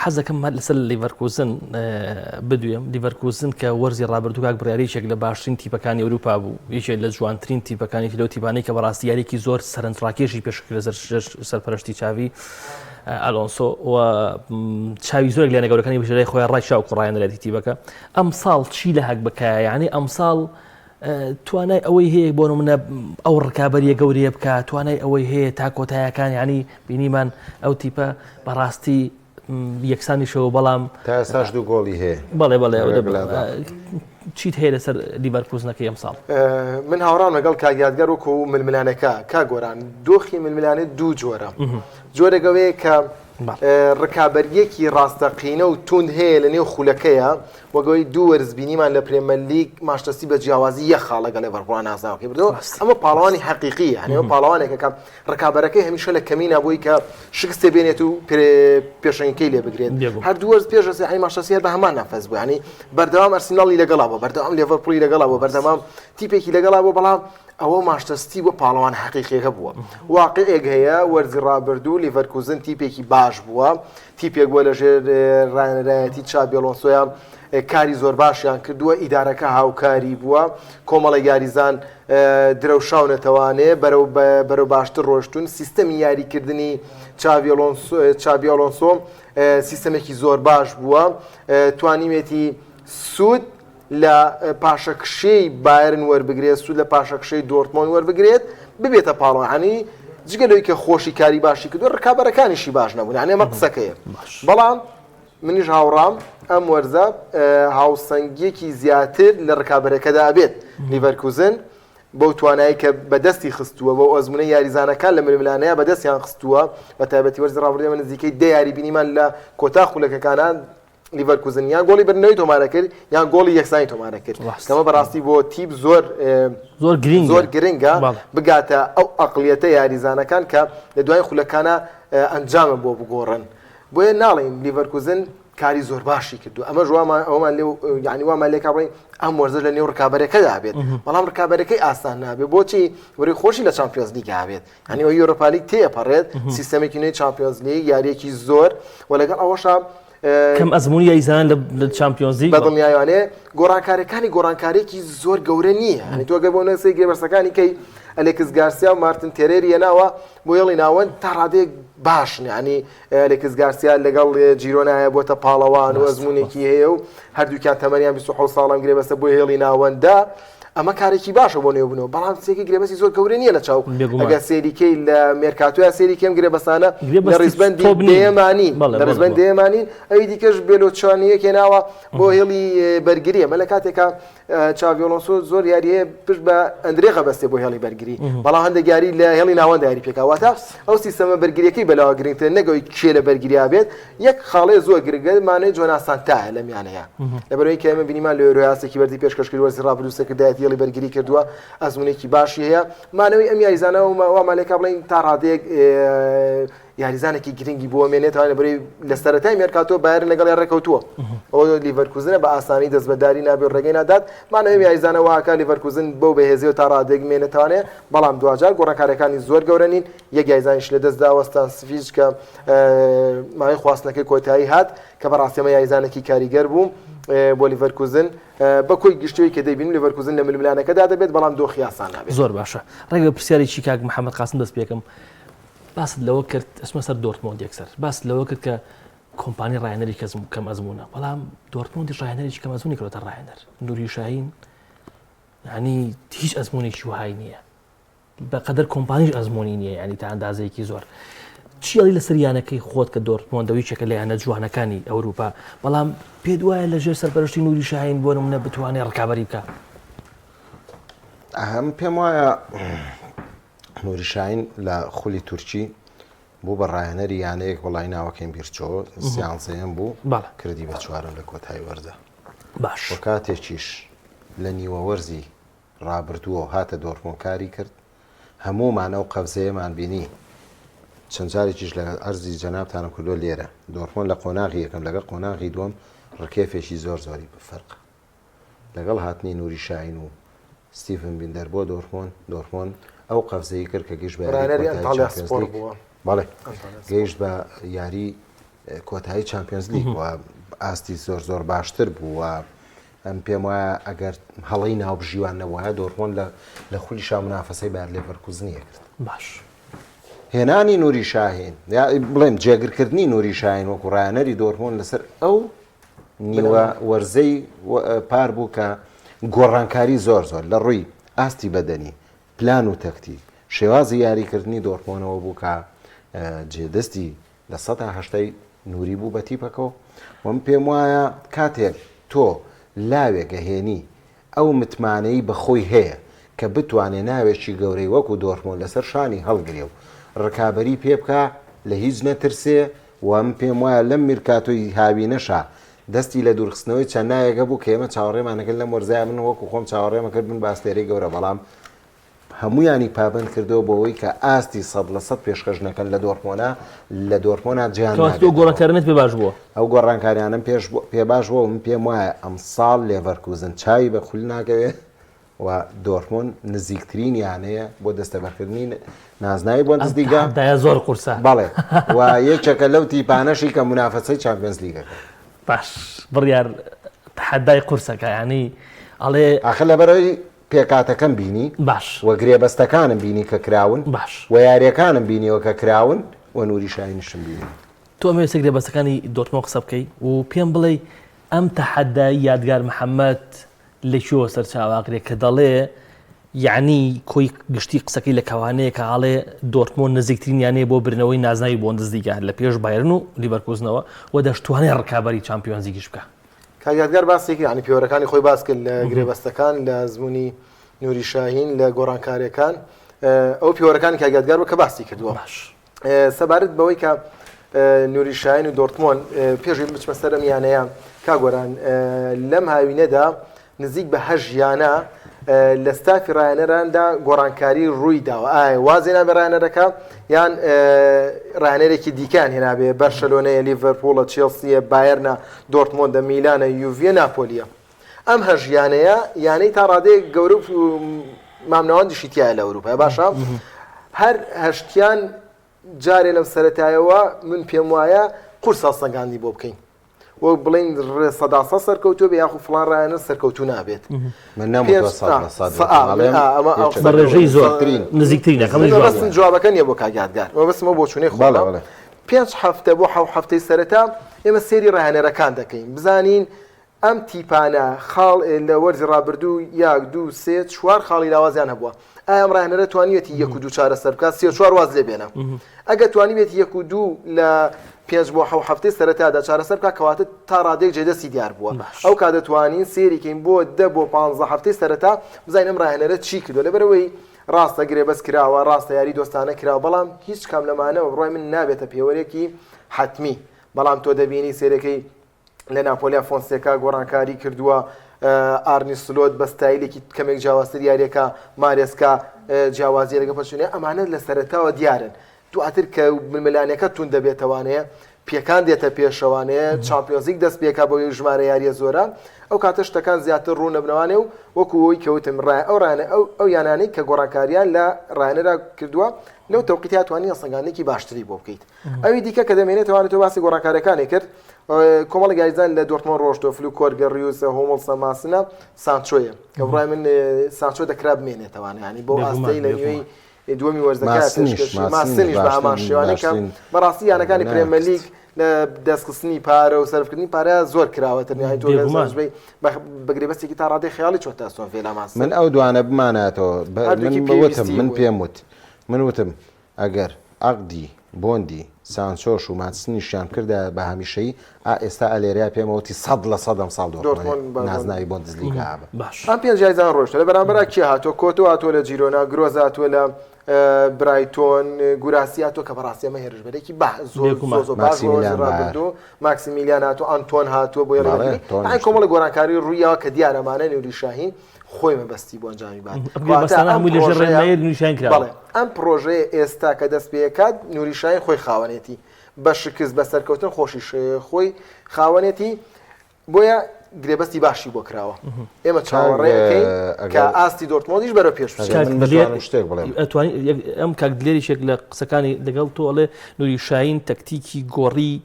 حەزەکەم لەسەر لیڤەرکوزن بدوێم لیڤەرکوزن کە وەرزی ڕابردوو کاک بڕیارێکێک لە باشترین تیپەکانی ئەوروپا بوو یەکێک لە جوانترین تیپەکانی لەو تیپانەی کە بەڕاستی یاریێکی زۆر سەرنجڕاکێشی پێشکرد لە سەرپەرشتی چاوی ئەلۆنسۆ و چاوی زۆرێک لە نەگەورەکانی بژێرەی خۆیان ڕای چاو کوڕایەنەرەتی تیپەکە ئەم ساڵ چی لە هەک بکایە یعنی ئەم ساڵ توانای ئەوەی هەیە بۆ نمونە ئەو ڕکابەریە گەورەیە بکە توانای ئەوەی هەیە تا کۆتاییەکان ینی بینیمان ئەو تیپە بەڕاستی یەکسانیشەوە بەڵام تا ئێستاش دوو گۆڵی هەیە بەڵێ چیت هەیە لەسەر لیڤەرکوزنەکەی ئەم ساڵ من هاوڕام لەگەڵ کاگیادگەر وەکو ململانەکە کا گۆران دۆخی ململانێت دوو جۆرە جۆرەگەوەیە کە ڕکابەریەکی ڕاستەقینە و تون هەیە لە نێو خولەکەیە وەگەوەی دوو وەرز بینیمان لە پرێمەر لیگ ماشتەسی بە جیاوازی یە خاڵ لەگەڵ لێڤەرپوڵ ناساوەکەی بردەوە ئەمە پاڵەوانی حەقیقی یعنی ئەمە پاڵەوانێکە کە ڕکابەرەکەی هەمیشە لە کەمی نابووی کە شکستێ بێنێت و پێشەنگەکەی لێ بگرێت هەر دوو وەرز پێش ئەی ماشتەسی هەر بە هەمان نافەز بوو ینی بەردەوام ئەرسیناڵی لەگەڵا بوو بەردەوام لێڤەرپوڵی لەگەڵا بوو بەردەوام تیپێکی لەگەڵا بوو بەڵام ئەوە ماشتەستی بۆ پاڵەوان حەقیقیەکە بووە واقعێک هەیە وەرزی ڕابردوو لیڤەرکوزن تیپێکی باش بووە تیپێک بووە لەژێر ڕایەتی چابی ئەلۆنسۆیان کاری زۆر باشیان کردووە ئیدارەکە هاوکاری بووە کۆمەڵی یاریزان درەوشاونەتەوانێ بەرەو باشتر ڕۆشتون سیستەمی یاریکردنی چابی ئەلۆنسۆ سیستەمێکی زۆر باش بووە توانیمێتی سوود لە پاشەکشەی بایرن وەربگرێت سوود لە پاشەکشەی دۆرتمۆن وەربگرێت ببێتە پاڵەوانی جگەلەوەی کە خۆشی کاری باشی کردو ڕکابەرەکانیشی باش نەبوون یعنی ئەمە قسەکەیە بەڵام منیش هاوڕام ئەم وەرزە هاوسەنگێکی زیاتر لە ڕکابەرەکەدا بێت لیڤەرکوزن بەو توانایی کە بەدەستی خستووە بۆ ئەزمونە یاریزانەکان لە ململانەیە بەدەستیان خستووە بە تایبەتی وەرزی ڕابردووە نزیکەی دە یاری بینیمان لە کۆتا خولەکەکانان لیڤەرکوزن یان گۆڵی بەرنەوەی تۆمارە کرد یان گۆڵی یەکسانی تۆمارە کرد کەمە بەڕاستی بۆ تیپ زۆر گرنگە بگاتە ئەو ئەقلیەتە یاریزانەکان کە لە دوای خولەکانە ئەنجامە بۆ بگۆڕن بۆیە ناڵێن لیڤەرکوزن کاری زۆر باشی کردو ئەمە ئەومان لێ یعنی وامان لێ کابڕین ئەم وەرزە لە نێو ڕکابەرەکەدا بێت بەڵام ڕکابەرەکەی ئاسان نابێت بۆچی وەری خۆشی لە چامپیۆنز لیگ بێت یعنی ئەو یۆرۆپا لیگ تێپەڕێت سیستەمێکی نوێی چامپیۆنز لیگ یاریەکی زۆر و لەگەڵ ئەوەشە کەم ئەزمموی یاریزان لە چامپیۆنز لیگ بەدڵنیایوانێ گۆڕانکارەکانی زۆر گەورە نییە هەنی تۆ گە بۆ نەسەی گرێبەرسەکانی کەی ئەلێکس گارسیا و مارتن تێرێری هێناوە بۆ هێڵی ناوەند تا ڕادێک باشن ینی ئەلێکس گارسیا لەگەڵ جیرۆنایە بۆتە پاڵەوان و ئەزمونێکی هەیە و هەردووکیان تەمەنیان 27 ساڵم گرێبەستە بۆ هێڵی ناوەنددا ئەمە کارێکی باشە بۆ نێوبنەوە بەڵام سێکی گرێبەستی زۆر گەورە نییە لە چاو ئەگە سێریکەی لە مێرکاتۆیا سێریکەم گرێبەسانە لە ڕیزبەندی دێمانین ئەوی دیکەش بێلۆچانیەک هێناوە بۆ هێڵی بەرگریە مە لە کاتێکە چاڤی ئەلۆنسۆ زۆر یاریەیە پشت بە ئەندرێ قەبەستێ بۆ هێڵی بەرگری بەڵام هەندێک یاری لە هێڵی ناوەند یاری پێکاواتە ئەو سیستەمە بەرگریەکەی بەلاوە گرنگتر نەگەوەی کێ لە بەرگریا بێت یەک خاڵێ زۆر گرنگە مانەی جۆناسان تایە لە میانەیە لەبەرەوەی کە ئێمە بینیمان لە یۆرۆیاسێکی بەردی پێشکەشکردی وەرزی ڕابردووسەکردایەتی هێڵی بەرگری کردووە ئەزمونێکی باشی هەیە مانەوەی ئەم یاریزانە وامان لێ کابڵین تا ڕادێک یاریزانێکی گرنگی بۆ مێنێتەوە لەبەرەوەی لە سەرەتای مێرکاتۆ بایرن لەگەڵ ڕێکەوتووە ئەوە لیڤەرکوزنە بە ئاسانی دەستبەرداری نابێت ڕێگەی نادات مانەوەی یاریزانە واکە لیڤەرکوزن بەو بەهێزیەوە تا ڕادێک مێنێتوانێ بەڵام دوجار گۆڕانکارەکانی زۆر گەورە نین یەک یاریزانیش لە دەستدا وەستان سفیج کە ماوەی خواستنەکەی کۆتایی هات کە بەڕاستی ئەمە یاریزانێکی کاریگەر بوو بۆ لیڤەرکوزن بە کۆی گشتەوەی کە دەبین لیڤەرکوزن لە ململانەکەدا دەبێت بەڵام دۆخی ئاسان نابێت زۆر باشە ڕێگە پرسیارێکی کاک محەممەد قاسم دەست پێکەم باست لەوە کرد ئەسمە سەر دۆرتمۆند یەکسەر باست لەوە کرد کە کۆمپانی ڕایەنەری کەم ئەزمونە بەڵام دۆرتمۆندی ڕایەنەرێکی کەم ئەزمونی کردوتە ڕایەنەر نوری شاهین ینی هیچ ئەزمونێکی وهای نییە بەقەدەر کۆمپانیش ئەزمۆنی نییە ینی تا ئەندازەیەکی زۆر چیڵی لە سریانەکەی خۆت کە دۆرتمۆندەوەی چێکە لە یانە جوانەکانی ئەوروپا بەڵام پێت وایە لەژێر سەرپەرشتی نوری شاهین بۆ نمونە بتوانێت ڕکابەری بکە ئەم پێم وایە نوری شاهین لە خولی تورکی بوو بە ڕایەنەری یانەیەک وڵای ناوەکەم بیرچۆ سیانسەیەم بوو کردی بە چوارم لە کۆتایی وەرزە باش وە کاتێکیش لە نیوە وەرزی ڕابردووە هاتە دۆرتمۆندکاری کرد هەمومان ئەو قەبزەیەمان بینی چەند جارێکیش لە ئەرزی جەنابتانە کردۆ لێرە دۆرتمۆند لە قۆناغی یەکەم لەگەڵ قۆناغی دووەم ڕکێفێکی زۆر زۆری بفەرق لەگەڵ هاتنی نوری شاهین و ستیڤن بیندەر بۆ دۆرتمۆند ئەو قەبزەی کرد کە گەیشت گەیشت بە یاری کۆتایی چامپیۆنز لیگ و ئاستی زۆر باشتر بوو و ئەم پێم وایە ئەگەر هەڵەی ناوبژیوان نەبووە دۆرتمۆند لە خولی شا منافەسەی بایر لێڤەرکوزنیە کرد باش هێنانی نوری شاهین بڵێم جێگرکردنی نوری شاهین وەکو ڕایەنەری دۆرتمۆند لەسەر ئەو نیوە وەرزەی پار بوو کە گۆڕانکاری زۆر لە ڕووی ئاستی بەدەنی پلان و تەکتیک شێوازی یاریکردنی دۆرتمۆندەوە بوو کە جێدەستی لە 180 نوری بوو بە تیپەکەەوە وەم پێم وایە کاتێک تۆ لاوێک گەهێنی ئەو متمانەی بەخۆی هەیە کە بتوانێ ناوێکی گەورەی وەکو دۆرتمۆند لەسەر شانی هەڵگرێ و ڕکابەری پێ بکە لە هیچ نەترسێ وەم پێم وایە لەم میرکاتۆی هاوینەشە دەستی لە دوورخستنەوەی چەندایەکە بوو کە ئێمە چاوەڕێمانەکرد لەم وەرزای من وەکو خۆم چاوەڕێمەکرد بن باستێری گەورە بەڵام هەمویانی پابند کردەوە بەوەی کە ئاستی 100% پێشکەشنەکەن لە دۆرتمۆنە لە دۆرتمۆنە جیان گۆڕانکارانت پێ باش بووە ئەو گۆڕانکاریانم پێ باش بووە من پێم وایە ئەم ساڵ لێڤەرکوزن چاوی بە خولی ناکەوێت و دۆرتمۆن نزیکترین یانەیە بۆ دەستەبەرکردنی نازناوی بۆندسلیگا زۆر قورسە بەڵێ و یەکێکە لەو تیپانەشی کە منافەسەی چامپیۆنز لیگەکە باش بڕیار تحەدای قورسەکە ینی ئەڵێ ئاخر لەبەرەوەی پێکاتەکەم بینی باش وە گرێبەستەکانم بینی کە کراون باش و یاریەکانم بینیەوە کە کراون و نوری شاهینشم بینی تۆ ئەمەوێت گرێبەستەکانی دۆرتمۆن قسە بکەی و پێم بڵێ ئەم تەحەدای یادگار محەممەد لەکوێوە سەرچاواگرێت کە دەڵێ یعنی کۆی گشتی قسەکەی لە کەوانەیە کە ئاڵێ دۆرتمۆن نزیکترین یانەیە بۆ برنەوەی نازناوی بۆندسلیگا لە پێش بایرن و لیڤەرکوزنەوە و دەشتوانێت ڕکابەری چامپیۆنز لیگیش بکە کاگادگار باسێکی ینی پیۆرەکانی خۆی باس کرد لە گرێبەستەکان لە زمانی نوری شاهین لە گۆڕانکاریەکان ئەو پیۆرەکانی کاگادگار کە باسی کردووە سەبارەت بەوەی کە نوری شاهین و دۆرتمۆن پێشوی بچمە سەر ئەم یانەیە کاگۆران لەم هاوینەدا نزیک بە 8 یانە لە ستافی ڕایەنەراندا گۆڕانکاری ڕووی داوە ئایا وازێنا بە ڕایەنەرەکە یان ڕایەنەرێکی دیکان هێنابێ بەرشەلۆنەیە لیڤەرپوڵە چێلسیە بایەرنە دۆرتمۆندە میلانە یوڤیە ناپۆلیە ئەم هەژیانەیە یانەی تا ڕادەیە گەورە مامناوەندیشی تایە لە ئەوروپا باشە هەر هەشتیان جارێ لەم سەرەتایەوە من پێم وایە قورس هەڵسەنگاندی بۆ بکەین وە بڵین سەداسە سەرکەوتووە بێ یاخو فڵان ڕایەنە سەرکەوتوو نابێت ڕێژەی زۆرترین نزیکترین جوابەکە نیە بۆ کاگادگار بەسمە بۆ چوونەی خۆ 5 هەفتە بۆ 7 هەفتەی سەرەتا ئێمە سێری ڕایەنەرەکان دەکەین بزانین ئەم تیپانە خاڵ لە وەرزی ڕابردوو 1 2 3 4 خاڵی لاوازیان هەبووە ئایا ئەم ڕایەنەرە توانیوێتی 1 و 2 چارەسەر بکات 3 4 واز لێ بێنە ئەگە توانیوێت 1 و 2 لە 5 بۆ 7 هەفتەی سەرەتادا چارەسەر بکات کەواتە تا ڕادێک جێدەستی دیار بووە ئەو کات دەتوانین سێریکەین بۆ 10 بۆ 15 هەفتەی سەرەتا بزانین ئەم ڕایەنەرە چی کردووە لەبەرەوەی ڕاستە گرێبەست کراوە ڕاستە یاری دۆستانە کراوە بەڵام هیچ کام لەمانەوە بڕای من نابێتە پێوەرێکی حتمی بەڵام تۆ دەبینی سێرەکەی لە ناپۆلیا فۆنسێکا گۆڕانکاری کردووە ئارنی سلۆت بە ستایلێکی کەمێک جیاوازتر یاریەکە مارێسکا جیاوازیە لەگە پەشونێ ئەمانە لە سەرەتاوە دیارن دواتر کە ململانەکە تون دەبێتەوانەیە پێکان دێتە پێشەوانەیە چامپیۆنز لیگ دەست پێکا بۆ ژمارە یاریە زۆرە ئەو کاتە شتەکان زیاتر ڕوو نەبنەوانێ و وەکو ئەوی کەوتم ئەو یانانەی کە گۆڕانکاریان لە ڕایەنەرا کردووە لەو تەوقیتی توانی سەنگانێکی باشتری بۆ بکەیت ئەوی دیکە کە دەمێنێتەوانێت تۆ باسی گۆڕانکاریەکانی کرد کۆمەڵی گایزان لە دۆرتمۆن ڕۆژتۆ فلوکۆرگە ریوسە هۆمڵسە ماسنە سانچۆیە کە بڕای من سانچۆ دەکرا بمێنێتەوانە ینی بۆ ئاستەی لە نوێی دووەمی وەرزەکە ماسنیش بە هەمان شێوانێکە بەڕاستی یانەکانی پرێمەر لیگ لە دەستخستنی پارە و سەرفکردنی پارە زۆر کراوەتر نهایت تۆ لەزۆربەی بەگرێبەستێکی تا ڕادەی خەیاڵی چۆتە ئەستۆن فێلا ماس من ئەو دوانە بماناتەوە من پێم من وتم ئەگەر عەقدی بۆندی سانچۆش و ماسنیشیان کردە بە هەمیشەیی ئێستا ئەلێریا پێمەوتی 100% ئەم ساڵ دۆرتمۆن نازناوی بۆندسلیگا ئەم پێنج جایزان ڕۆژتە لە بەرامبەر کێ هاتۆ کۆتۆ هاتۆ لە جیرۆنا گرۆز هاتۆ لە برایتۆن گوراسی هاتۆ کە بەڕاستی ئەمە هێرشبەرێکی زۆر ماکسیمیلیان هاتۆ ئەنتۆن هاتووە بۆ یاڕێ کۆمەڵە گۆڕانکاری ڕوویەوە کە دیارەمانە نوری شاهین خۆی مەبەستی بۆ ئەنجامی ئەم پرۆژەیە ئێستا کە دەست پێکات نوری شاهین خۆی خاوەنێتی بە شکست بە سەرکەوتن خۆشی خۆی خاوەنێتی بۆیە گرێبەستی باشی بۆ کراوە ئێمە چاوەڕێەکەی کە ئاستی دۆرتمۆندیش بەرەو پێش ئەم کاک دلێریشێک لە قسەکانی لەگەڵ تۆ ئەڵێ نوری شاهین تەکتیکی گۆڕی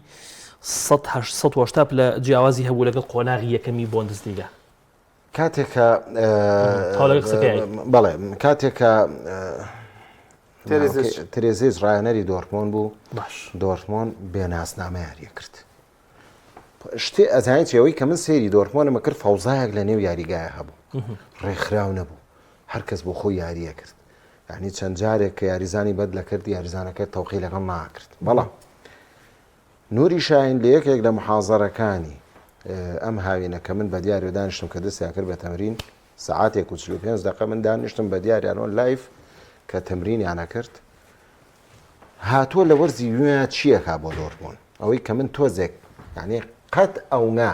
180 لە جیاوازی هەبوو لەگەڵ قۆناغی یەکەمی بۆندسلیگا کاتێکە بەڵێ کاتێکە ترێزیز ڕایەنەری دۆرتمۆند بوو دۆرتمۆند بێناسنامە یاریە کرد شتێ ئەزانیت ئەوەی کە من سێری دۆرتمۆنمە کرد فەوزایەک لە نێو یاریگایە هەبوو ڕێکخراو نەبوو هەرکەس بۆ خۆی یاریە کرد یعنی چەند جارێک کە یاریزانی بەد لە کرد یاریزانەکە تەوقی لەگەڵ ناکرد بەڵام نوری شاهین لە یەکێک لە محازەرەکانی ئەم هاوینە کە من بە دیاری دانیشتم کە دەستیان کرد بە تەمرین سەعاتێک و 45 دقیقە من دانیشتم بە دیاریانەوە لایف کە تەمرینیانە کرد هاتووە لە وەرزی نوێ چیەکا بۆ دۆرتمۆند ئەوەی کە من تۆزێک یعنی قەت ئەونا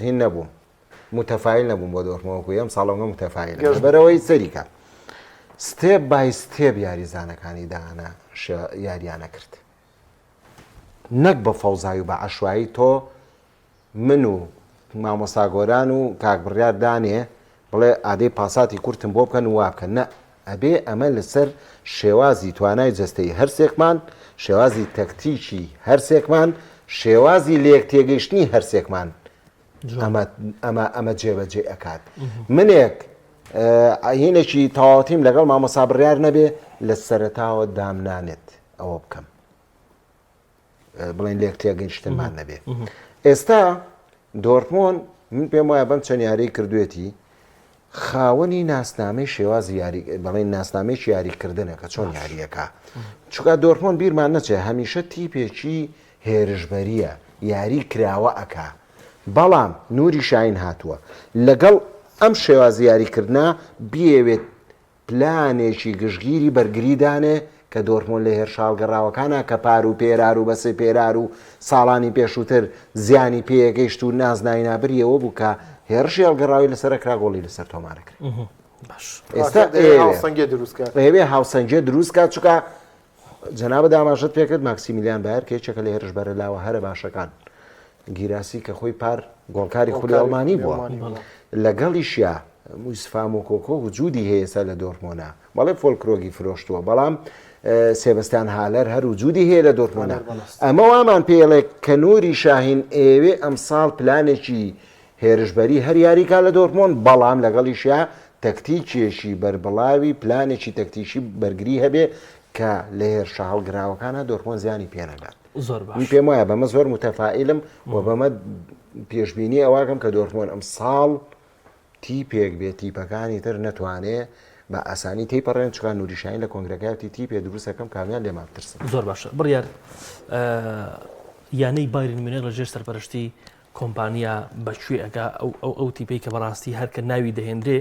هین نەبووم متەفاعل نەبووم بۆ دۆرمەوەکو ئەم ساڵەوە متەفاعل بەرەوەی سەریکە ستێپ بای ستێپ یاریزانەکانی داهانا یاریانە کرد نەک بە فەوزایی و بە عەشوایی تۆ من و مامۆستا گۆران و کاک بڕیار دانێ بڵێ ئادەی پاساتی کورتم بۆ بکەن و وا بکەن نە ئەبێ ئەمە لەسەر شێوازی توانای جەستەی هەرسێکمان شێوازی تەکتیکی هەرسێکمان شێوازی لێک تێگەیشتنی هەرسێکمان ئەمە جێبەجێ ئەکات منێک هینێکی تەواوەتیم لەگەڵ مامۆستا بڕیار نەبێ لە سەرەتاوە دامنانێت ئەوە بکەم بڵێن لێک تێگەیشتنمان نەبێ ئێستا دۆرتمۆن من پێم وایە بەم چەند یاری کردوێتی خاوەنی ناسنامەی شێوازی یاری بەڵێن ناسنامەیەکی یاریکردنە کە چۆن یاریەکە چونکە دۆرتمۆن بیرمان نەچێ هەمیشە تیپێکی هێرشبەریە یاری کراوە ئەکا بەڵام نووری شاین هاتووە لەگەڵ ئەم شێوازی یاریکردنا بیەوێت پلانێکی گشتگیری بەرگریدانێ کە دۆرتمۆن لە هێرشالگەڕاوەکانە کە پار و پێرار و بەسێ پێرار و ساڵانی پێشووتر زیانی پێگەیشت و نازناوی نابریەوە بوو کە هێرشی هەڵگەڕاوی لەسەر کرا گۆڵی لەسەر تۆمارە کرد ئێستا ئێوێ هاوسەنگێ دروستکات چووکە جەنابە داماژت پێکرد ماکسیمیلیان بایر کە یەکێکە لە هێرشبەرە لاوە هەرە باشەکان گیراسی کە خۆی پار گۆڵکاری خولی ئەڵمانی بووە لەگەڵیشیا موسفام و کۆکۆ وجودی هەیە ئێستا لە دۆرتمۆنە بەڵێ فۆلکرۆگی فرۆشتووە بەڵام سێبەستیان هالەر هەر وجودی هەیە لە دۆرتمۆنە ئەمە وامان پێڵێ کە نووری شاهین ئێوێ ئەمساڵ پلانێکی هێرشبەری هەر یاریکا لە دۆرتمۆن بەڵام لەگەڵیشیا تەکتیکێکی بربڵاوی پلانێکی تەکتیشی بەرگری هەبێ کە لە هێرشە هەڵگراوەکانە دۆرتمۆن زیانی پێنەگات من پێم وایە بەمە زۆر متەفائیلم و بەمە پێشبینی ئەواکەم کە دۆرتمۆن ئەم ساڵ تیپێک بێت تیپەکانی تر نەتوانێ بە ئاسانی تێیپەڕێن چکان نووری شاهین لە کۆنگرەکەتی تیپێ دروستەکەم کامیان لێمان بترسن زۆر باشە بڕیار یانەی بایرن مونیخ لەژێر سەرپەرشتی کۆمپانیا بەکوێ ئەگا ئەو تیپەی کە بەڕاستی هەرکە ناوی دەهێنرێ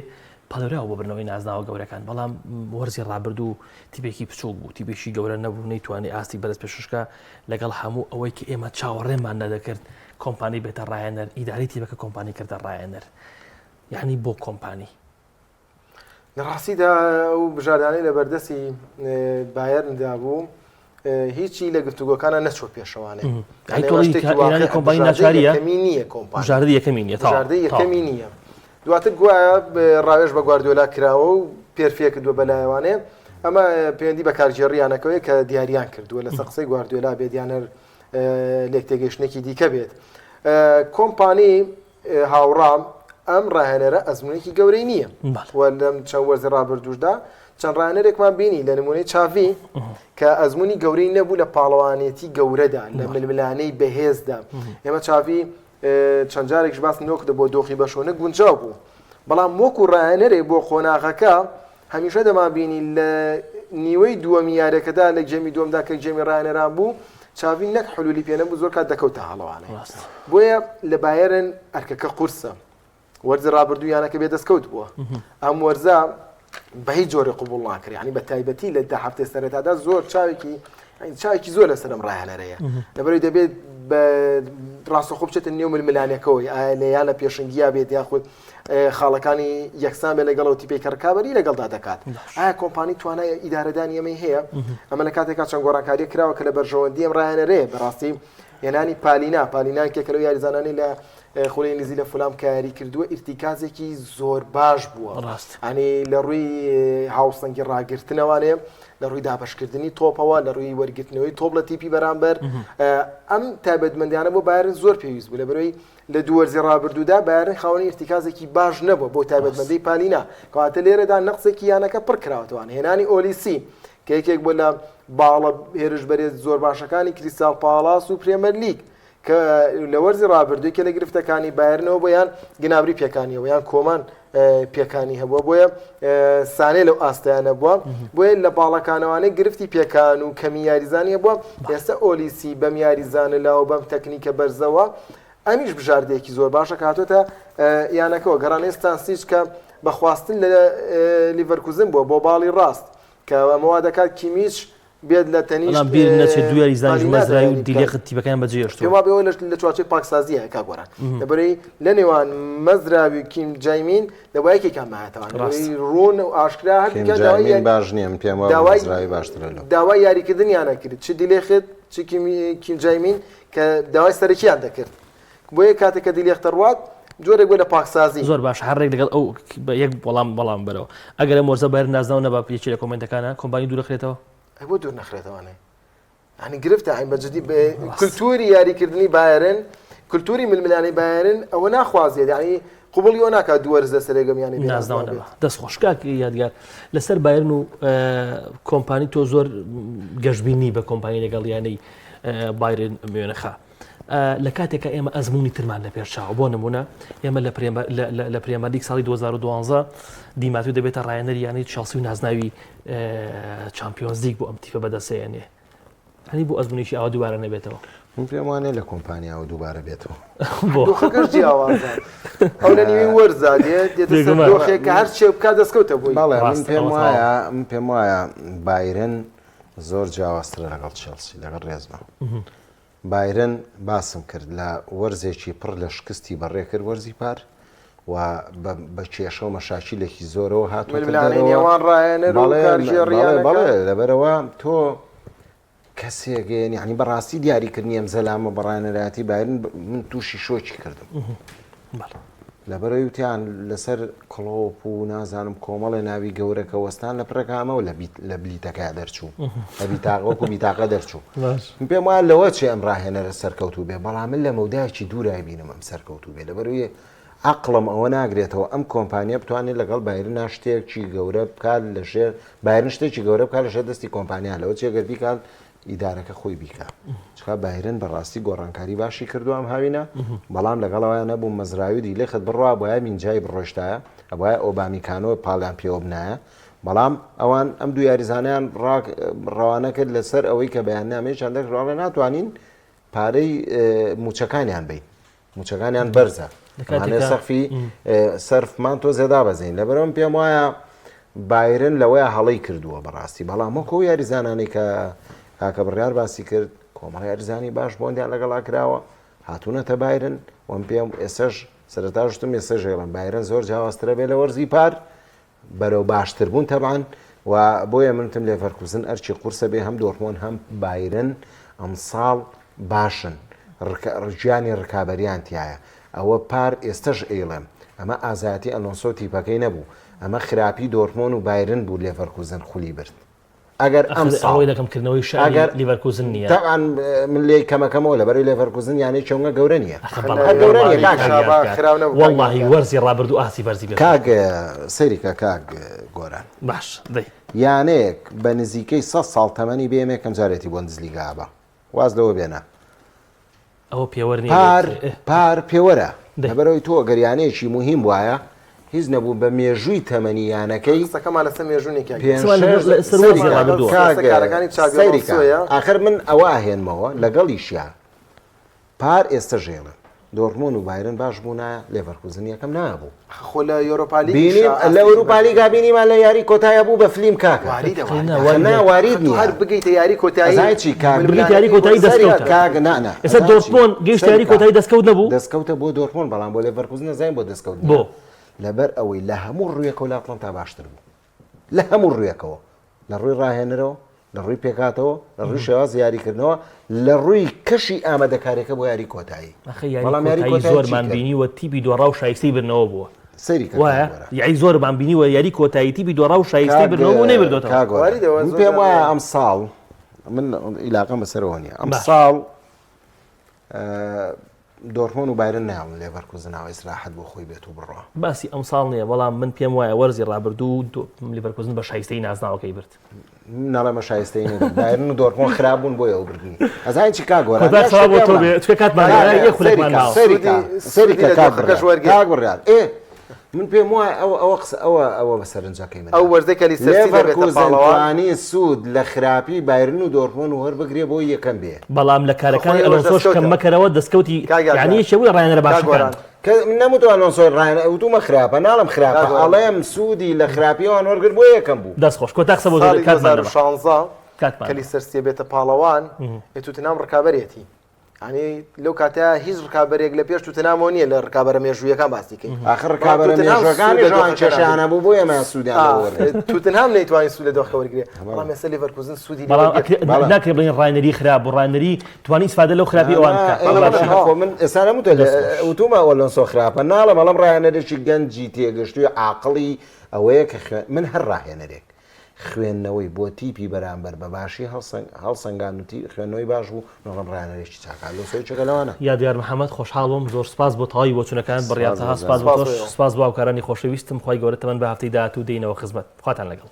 پەلەراوە بۆ بردنەوەی نازناوە گەورەکان بەڵام وەرزی ڕابردوو تیپێکی بچووک بوو تیپێکی گەورە نەبوو نەیتوانی ئاستی بەرز پێششکە لەگەڵ هەموو ئەوەی کە ئێمە چاوەڕێمان نەدەکرد کۆمپانی بێتە ڕایەنەر ئیداری تیپەکە کۆمپانی کردە ڕایەنەر یعنی بۆ کۆمپانی لە ڕاستیدا ئەو بژاردانەی لە بەردەستی بایەرندا بوو هیچی لە گفتوگۆکانە نەچۆ پێشەوانێ کۆمپانی ناچاریە نییە کۆمپانی یەکەمی نییە دواتر گوایە ڕاوێژ بە گواردیۆلا کراوە و پێرفێ کردووە بەلایەوانێ ئەمە پەیوەندی بە کارژێڕیانەکەوەی کە دیاریان کردووە لە سەقسەی گواردیۆلا بێت یانەر لێک تێگەیشتێکی دیکە بێت کۆمپانی هاوڕام ئەم ڕاهێنەرە ئەزمونێکی گەورەی نییە لەم چەند وەرزی ڕابردووشدا چەند ڕاهێنەرێکمان بینی لە نمونەی چاڤی کە ئەزمونی گەورەی نەبوو لە پاڵەوانێتی گەورەدا لە ململانەی بەهێزدا ئێمە چاڤی چەند جارێکش باس نۆکدە بۆ دۆخی بەشۆنە گونجاو بوو بەڵام وەکو ڕاهێنەرێک بۆ خۆناغەکە هەمیشە دەمابینی لە نیوەی دووەمی یاریەکەدا لە جێمی دووەمدا کە جێمی ڕاهێنەران بوو چاڤی نەک حلولی پێ نەبوو زۆر کات دەکەوتە هەڵەوانەی بۆیە لە بایەرن ئەرکەکە قورسە وەرزی ڕابردوویانەکە بێ دەستکەوت بووە ئەم وەرزە بە هیچ جۆرە قبوڵ ناکرێ ینی بە تایبەتی لە دا هەفتەی سەرەتادا زۆر چاوێکی زۆر لەسەرم ڕاهێنەرەیە لەبەرەوەی دەبێت بە ڕاستەخۆ بچێتە نێو ململانەکەەوەی لەیان لە پێشنگیا بێت یاخود خاڵەکانی یەکسان بێ لەگەڵەوە تیپی کەرکابەری لەگەڵدا دەکات ئایا کۆمپانی توانای ئیدارەدانی ئەمەی هەیە ئەمە لە کاتێکا چەند گۆڕانکاری کراوە کە لە بەرژەوەندی ئەم ڕاهێنەرەیە بەڕاستی هێنانی پالینان کێکە لەو یاریزانانی لە خۆی نزی لە فولام کاری کردووە ئیرتیکازێکی زۆر باش بووە ئەنی لە ڕووی هاوسەنگی ڕاگرتنەوانێ لە ڕووی دابشکردنی تۆپەوە لە ڕووی وەرگرتنەوەی تۆپ لە تیپی بەرامبەر ئەم تایبەتمەندیانە بۆ بایرن زۆر پێویست بوو لەبەرەوەی لە دووەرزی ڕابردوودا بایرن خاوەنی ئیرتیکازێکی باش نەبووە بۆ تایبەتمەندی پالینا کەواتە لێرەدا نەقسێکی یانەکە پڕ کراوەتەوە هێنانی ئۆلیسی کە یەکێک بۆ لە باڵە هێرشبەرێت زۆر باشەکانی کریستال پالاس و پرێمەر لیگ کە لە وەرزی ڕابردووی کە لە گرفتەکانی بایرنەوە بۆیان گنابری پێکانیەوە یان کۆمان پێکانی هەبووە بۆیە سانێ لەو ئاستەیانە بووە بۆیە لە باڵەکانەوانەی گرفتی پێکان و کەمی یاریزانیە بووە ئێستا ئۆلیسی بەم یاریزانە لاوە بەم تەکنیکە بەرزەوە ئەمیش بژاردەیەکی زۆر باشە کاتۆتە یانەکەەوە گەڕانێستان سیچ کە بەخواستن لە لیڤەرکوزن بووە بۆ باڵی ڕاست کە ئەمەوا دەکات کیمیچ بێت لە تەنیشت بەڵام بیر نەچێت دوای زانیش مەزرایی و دیلێخت تیپەکان بەجێهێشتووە پێما بێەوە لە چوارچەی پاکسازیە کاگۆران لەبەرەوەی لە نێوان مەزراوی کیم جایمین دەبای یەکێکان ماهاتەوان ڕوون و ئاشکرا هەر باش نییە پێم وایە باشترە داوای یاریکردنیانە کرد چ دیلێخت چ کیم جایمین کە داوای سەرەکییان دەکرد بۆیە کاتێک کە دیلێختە ڕوات جۆرێک بۆ لە پاکسازی زۆر باش هەڕێک لەگەڵ ئەو یەک بەڵام بەرەوە ئەگەر مۆرزە بایر نازناو نەبا پێچی لە کۆمنتەکانە کۆمپانی دوور دەخرێتەوە بۆ دوور نەخرێتەوەنێ ینی گرفتە ئاین بەجددی کللتوری یاریکردنی بایرن کللتوری ململانی بایرن ئەوە ناخوازیێت ینی قوبڵیەوە ناکات دووەرزە سەرێگەمیانی نازناو نەبا دەست خۆشکاک یادگار لەسەر بایرن و کۆمپانی تۆ زۆر گەشتبینی بە کۆمپانی لەگەڵیانەی بایرن میێنەخا لە کاتێکە ئێمە ئەزمموی ترمان لە پێشچاو بۆ نمونە ئێمە لە پرێمەلیک ساڵی 2012 دیماتوی دەبێتە ڕایەنەریانی چاسی و نازناوی چمپیۆنز لیگ بۆ ئەم تیفە بەدەستێنێ هەنی بۆ ئەزممونیشی ئاوا دووبارە نەبێتەوە من پێم وانێ لە کۆمپانیا و دووبارە بێتەوە دۆخەکەش جیاوازە ئەو لە نیوی وەرزا دێتە دۆخێک کە هەر چێ بکات دەستکەوتە بووی بەڵێ من پێم وایە بایرن زۆر جیاوازترە لەگەڵ چێلسی لەگەڵ ڕێزمە بایرن باسم کرد لە وەرزێکی پڕ لە شکستی بەڕێ کرد وەرزی پار و بە کێشە و مەشاکیلێکی زۆرەوە هاتووەوان ڕایەنەرڵێ لەبەرەوە تۆ کەسێگەن یعنی بەڕاستی دیاریکردنی ئەم زەلامە بەڕایەنەراتی بایرن من تووشی شۆکی کردم لەبەرەوەی وتیان لەسەر کڵۆپ و نازانم کۆمەڵی ناوی گەورەکە وەستان لە پرەکامەوە لە بلیتەکە دەرچوو لە بیتاقەوەکو بیتاقە دەرچوو پێم وایە لەوە چێ ئەم ڕاهێنەرە سەرکەوتوو بێ بەڵام من لە مەودایکی دوورای بینم ئەم سەرکەوتوو بێ لەبەرەوەی عەقڵم ئەوە ناگرێتەوە ئەم کۆمپانیە بتوانێت لەگەڵ بایرن شتێکی گەورە بکات لەژێر بایرن شتێکی گەورە بکات لەژێر دەستی کۆمپانیا لەوە چێگەر بیکات ئیدارەکە خۆی بیکە چکە بایرن بەڕاستی گۆڕانکاری باشی کردو ئەم هاوینە بەڵام لەگەڵەوەیان نەبوو مەزراوی دیلێخت بڕوا بۆیە مینجای بڕۆشتایە ئەوە ئۆبامیکانۆ پاڵیان پێوە بنایە بەڵام ئەوان ئەم دوو یاریزانیان ڕەوانە کرد لەسەر ئەوەی کە بەیاننامەی چەندێک ڕاڵە ناتوانین پارەی موچەکانیان بین موچەکانیان بەرزە سەقفی سەرفمان تۆ زێدا بەزین لەبەرەوەم پێم وایە بایرن لەوەیە هەڵەی کردووە بەڕاستی بەڵام وەکو یاریزانانی کە کاکە بڕیار باسی کرد کۆمەڵ یاریزانی باش بۆندیان لەگەڵا کراوە هاتوونەتە بایرن وەم پێم ئێسەش سەرەتاشتم ێستا ژێڵم بایرن زۆر جیاوازترە بێ لە وەرزی پار بەرەو باشتر بوون تەبعاً و بۆیە منتم لێڤەرکوزن ئەرچی قورسە بێ هەم دۆرتمۆند هەم بایرن ئەم ساڵ باشن ڕژیانی ڕکابەریان تایە ئەوە پار ئێستش ئێڵێم ئەمە ئازاتی ئەلۆنسۆ تیپەکەی نەبوو ئەمە خراپی دۆرتمۆند و بایرن بوو لێڤەرکوزن خولی برد ئەگەر ئەم ئەوەی دەکەمکردنەوەی شەگەر لیڤەرکوزن نییە تاان من لێ کەمەکەمەوە لەبەرەوەی لیڤەرکوزن یانەی چۆنگە گەورە نییە وەڵڵاهی وەرزی ڕابردوو ئاسی بەرزی بێت کاک سەیریکە کاک گۆران باش دەی یانەیەک بە نزیکەی 100 ساڵ تەمەنی بێمێ کەم جارێتی بۆ نزلیگا بە واز لەوە بێنە ئەوە پێوەرنی پار پێوەرە لەبەرەوەی تۆ گەریانەیەکی مهم وایە هیچ نەبوو بە مێژووی تەمەنیانەکەی سەکەمان لەسەر مێژوونێکی ئاخر من ئەوە ئاهێنمەوە لەگەڵیشیا پار ئێستا ژێڵن دۆرتمۆند و بایرن باش بوونە لێڤەرکوزن یەکەم نابوو خۆ لە ئەوروپا لە ئەوروپا بینیمان لە یاری کۆتایە بوو بە فلیم کاکە وارید نیە هەر بگەیتە یاری کۆتایی یاری کۆتایی دەستکەوتە کاک نانە ئێستا دۆرتمۆند گەیشت یاری کۆتایی دەستکەوت نەبوو دەستکەوتە بۆ دۆرتمۆند بەڵام بۆ لێڤەرکوزن نەزانین بۆ دەستکەوت بۆ لەبەر ئەوەی لە هەموو ڕوویەکەوە لە ئەتڵەنتا باشتر بوو لە هەموو ڕوویەکەوە لە ڕووی ڕاهێنەرەوە لە ڕووی پێکاتەوە لە ڕووی شێواز یاریکردنەوە لە ڕووی کەشی ئامادەکاریەکە بۆ یاری کۆتایی بەڵام یاری زۆرمان بینیوە تیپی دۆڕا و شایستەی برنەوە بووە سەیری وایە یاری زۆرمان بینیوە یاری کۆتایی تیپی دۆڕا و شایستەی برنەوە بوو نەیبردوێتەوە پێم وایە ئەم ساڵ من ئیلاقەم بەسەرەوە نییە ئەم ساڵ دۆرتمۆند و بایرن ناون لێڤەرکوزنەوە ئیسراحەت بۆ خۆی بێت و بڕۆ باسی ئەم ساڵ نییە بەڵام من پێم وایە وەرزی ڕابردوو لیڤەرکوزن بە شایستەی نازناوەکەی برد ناڵێمە شایستەی بایرن و دۆرتمۆند خراببوون بۆیە ئەو بردنی ئەزانین چی کاگۆران من پێم وایە ئەوە قسە ئەوە بە سەرنجەکەی من ئەو وەرزەی لێڤەرکوزن سوود لە خراپی بایرن و دۆرتمۆند و هەربگرێ بۆ یەکەم بێ بەڵام لە کارەکانی ئەلۆنسۆش کەم مەکەرەوە دەستکەوتی یعنی شەوی ڕایەنەرە باشەکان نەموتوە ئەلۆنسۆ ڕایەنە وتومە خراپە ناڵم خراپە ئەڵێم سوودی لە خراپیەوان وەرگرت بۆ یەکەم بوو دەست خۆش کۆتا قسە بۆ 2016 کەلی سەرسیە بێتە پاڵەوان توتنام ڕکابەرێتی ینی لەو کاتەیە هیچ ڕکابەرێک لە پێش توتنامەوە نییە لە ڕکابەرە مێژوویەکان باسیکەین آخر ڕکابەرە مێژووەکانی ژەوان کێشیانە بوو بۆ ئێمە سوودیان توتنهام نەیتوانین سوود لە دۆخەوە وەرگێ بەڵام ئێستا لیڤەرکوزن سوودی ناکرێت بڵین ڕایەنەری خراپ و ڕایەنەری توانی ئیسفادە لەو خراپی ئەوان بکات. من ئێستا نەموتە وتومە ئەوەلۆنسۆ خراپە ناڵە بەڵام ڕایەنەرێکی گەنجی تێگەشتووی عاقڵی ئەوەیە کە من هەر ڕاهێنەرێک خوێندنەوەی بۆ تیپی بەرامبەر بە باشی هەڵسەنگانوتی خوێندنەوەی باش بوو نۆڵم ڕایەنەرێکی چاکات لەسەوەی چەکە لەوانە. یادیار محەممەد خۆشحاڵ بووم زۆر سپاس بۆ تەواوی بۆچوونەکان بڕیاتەها سپاس بۆ هاوکارانی خۆشەویستم خی گەورە تەمەن بە هەفتەی داهاتوو دێنەوە خزمەت خواتان لەگەڵ.